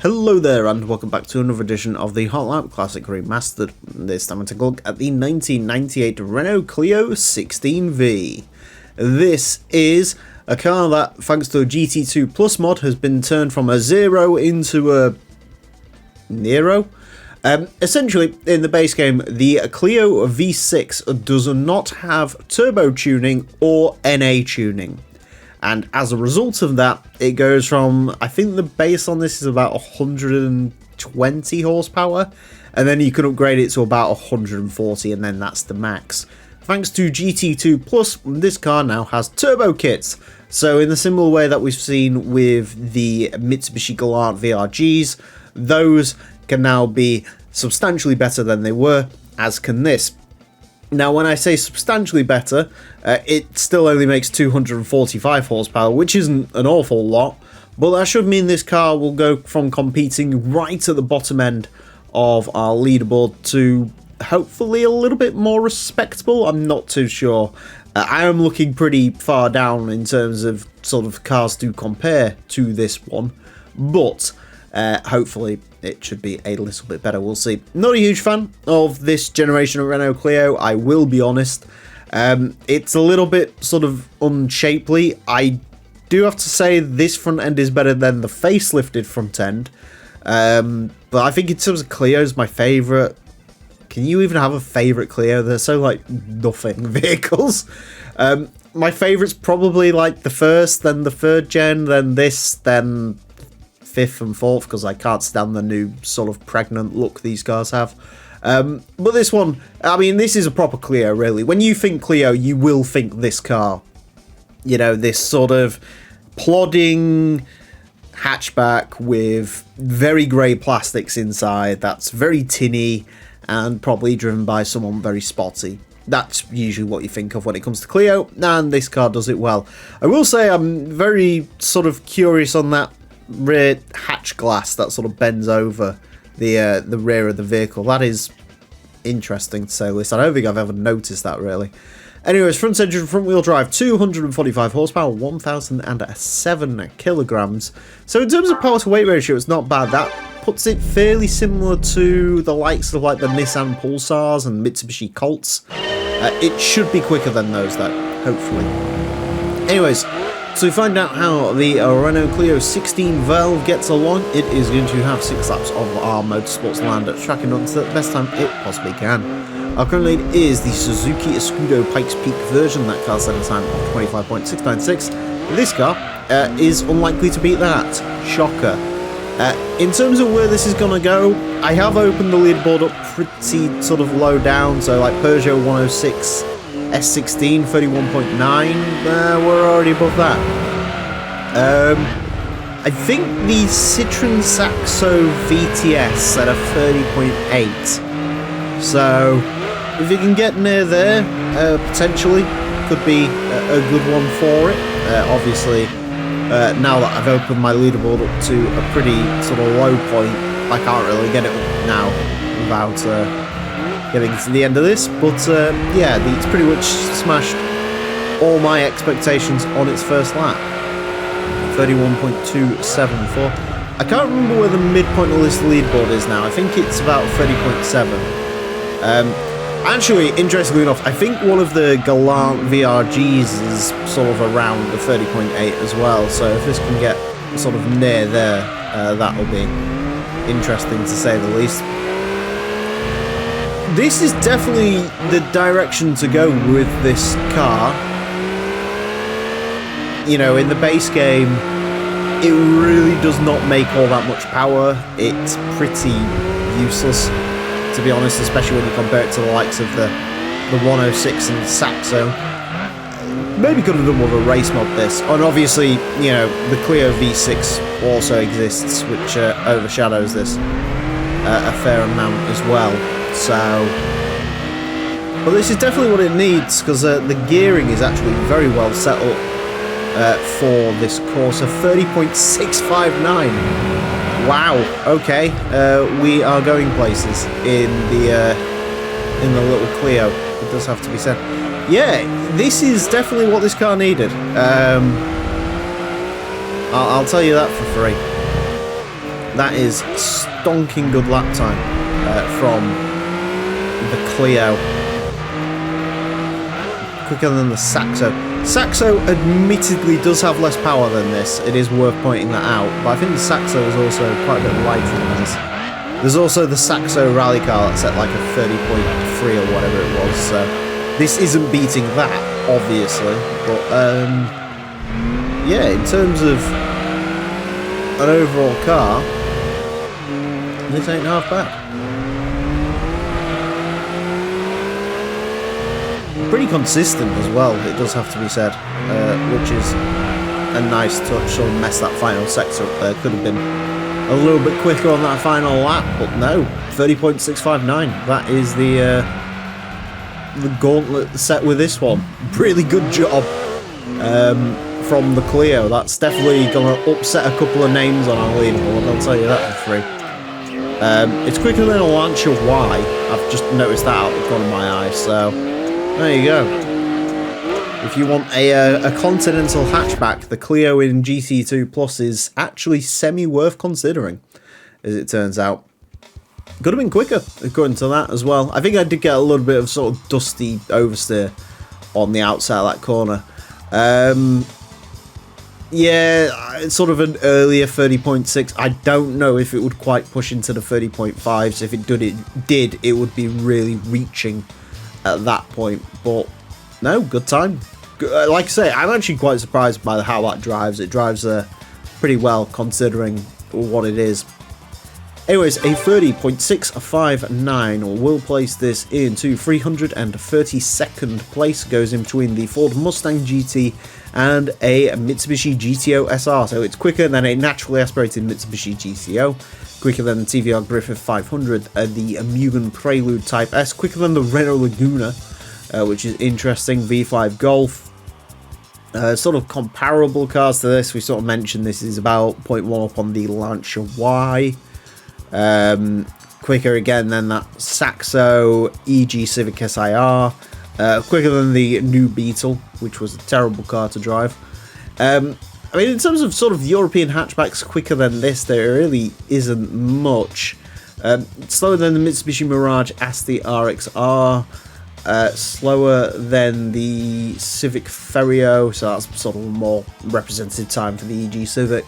Hello there and welcome back to another edition of the Hotlap Classic Remastered. This time we're taking a look at the 1998 Renault Clio 16V. This is a car that, thanks to a GT2 Plus mod, has been turned from a Zero into a Nero. Essentially, in the base game, the Clio V6 does not have turbo tuning or NA tuning. And as a result of that, it goes from, I think the base on this is about 120 horsepower, and then you can upgrade it to about 140, and then that's the max. Thanks to GT2 Plus, this car now has turbo kits. So in the similar way that we've seen with the Mitsubishi Galant VRGs, those can now be substantially better than they were, as can this. Now, when I say substantially better, it still only makes 245 horsepower, which isn't an awful lot, but that should mean this car will go from competing right at the bottom end of our leaderboard to hopefully a little bit more respectable. I'm not too sure. I am looking pretty far down in terms of sort of cars to compare to this one, but hopefully it should be a little bit better. We'll see. Not a huge fan of this generation of Renault Clio, I will be honest. It's a little bit sort of unshapely. I do have to say this front end is better than the facelifted front end. But I think in terms of Clio's my favourite. Can you even have a favourite Clio? They're so like nothing vehicles. My favourite's probably like the first, then the third gen, then this, then fifth and fourth, because I can't stand the new sort of pregnant look these cars have. But this one, I mean, this is a proper Clio, really. When you think Clio, you will think this car. You know, this sort of plodding hatchback with very grey plastics inside, that's very tinny and probably driven by someone very spotty. That's usually what you think of when it comes to Clio, and this car does it well. I will say I'm very sort of curious on that rear hatch glass that sort of bends over the rear of the vehicle. That is interesting to say the least. I don't think I've ever noticed that really. Anyways, front engine, front wheel drive, 245 horsepower, 1,007 kilograms. So in terms of power to weight ratio, it's not bad. That puts it fairly similar to the likes of like the Nissan Pulsars and Mitsubishi Colts. It should be quicker than those though, hopefully. Anyways, so we find out how the Renault Clio 16 Valve gets along. It is going to have 6 laps of our Motorsports Land track and runs at the best time it possibly can. Our current lead is the Suzuki Escudo Pikes Peak version that car's setting time of 25.696. This car is unlikely to beat that. Shocker. In terms of where this is going to go, I have opened the leaderboard up pretty sort of low down, so like Peugeot 106 S16, 31.9, we're already above that. I think the Citroen Saxo VTS at a 30.8. So, if you can get near there, potentially, could be a good one for it. Obviously, now that I've opened my leaderboard up to a pretty sort of low point, I can't really get it up now without getting to the end of this, but yeah, it's pretty much smashed all my expectations on its first lap. 31.274. I can't remember where the midpoint of this leaderboard is now. I think it's about 30.7. Actually, interestingly enough, I think one of the Galant VRGs is sort of around the 30.8 as well, so if this can get sort of near there, that'll be interesting to say the least. This is definitely the direction to go with this car. You know, in the base game, it really does not make all that much power. It's pretty useless, to be honest, especially when you compare it to the likes of the 106 and Saxo. Maybe could have done with a race mod this. And obviously, you know, the Clio V6 also exists, which overshadows this a fair amount as well. So, but this is definitely what it needs, because the gearing is actually very well set up for this course of 30.659. Wow. Okay, we are going places in the little Clio. It does have to be said. Yeah, this is definitely what this car needed. I'll tell you that for free. That is stonking good lap time from the Clio. Quicker than the Saxo. Saxo admittedly does have less power than this. It is worth pointing that out. But I think the Saxo is also quite a bit lighter than this. There's also the Saxo rally car that's at like a 30.3 or whatever it was. So this isn't beating that, obviously. But yeah, in terms of an overall car, this ain't half bad. Pretty consistent as well, it does have to be said, which is a nice touch. Sort of messed that final sector up there. Could have been a little bit quicker on that final lap, but no, 30.659. That is the gauntlet set with this one. Really good job from the Clio. That's definitely going to upset a couple of names on our leaderboard, I'll tell you that for free. It's quicker than a Lancia Y. I've just noticed that out the corner of my eye, so there you go. If you want a Continental hatchback, the Clio in GT2 Plus is actually semi-worth considering, as it turns out. Could have been quicker, according to that as well. I think I did get a little bit of sort of dusty oversteer on the outside of that corner. Yeah, it's sort of an earlier 30.6. I don't know if it would quite push into the 30.5s. If it did, it would be really reaching at that point. But no, good time. Like I say, I'm actually quite surprised by how that drives. It drives pretty well considering what it is. Anyways, a 30.659 will place this into 332nd place. Goes in between the Ford Mustang GT and a Mitsubishi GTO SR. So it's quicker than a naturally aspirated Mitsubishi GTO, quicker than the TVR Griffith 500, the Mugen Prelude Type S, quicker than the Renault Laguna, which is interesting, V5 Golf. Sort of comparable cars to this. We sort of mentioned this is about 0.1 up on the Lancia Y. Quicker again than that Saxo EG Civic SIR. Quicker than the new Beetle, which was a terrible car to drive. I mean, in terms of sort of European hatchbacks quicker than this, there really isn't much. Slower than the Mitsubishi Mirage Asti RXR. Slower than the Civic Ferio, so that's sort of a more representative time for the EG Civic.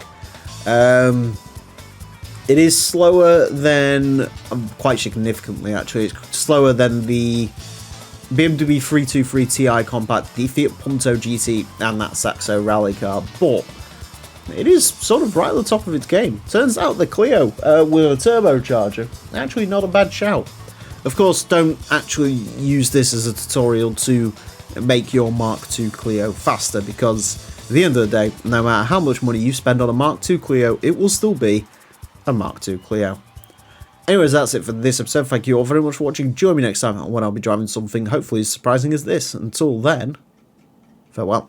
It is slower than, quite significantly actually, it's slower than the BMW 323 Ti Compact, the Fiat Punto GT, and that Saxo rally car, but it is sort of right at the top of its game. Turns out the Clio with a turbocharger, actually not a bad shout. Of course, don't actually use this as a tutorial to make your Mark II Clio faster, because at the end of the day, no matter how much money you spend on a Mark II Clio, it will still be a Mark II Clio. Anyways, that's it for this episode. Thank you all very much for watching. Join me next time when I'll be driving something hopefully as surprising as this. Until then, farewell.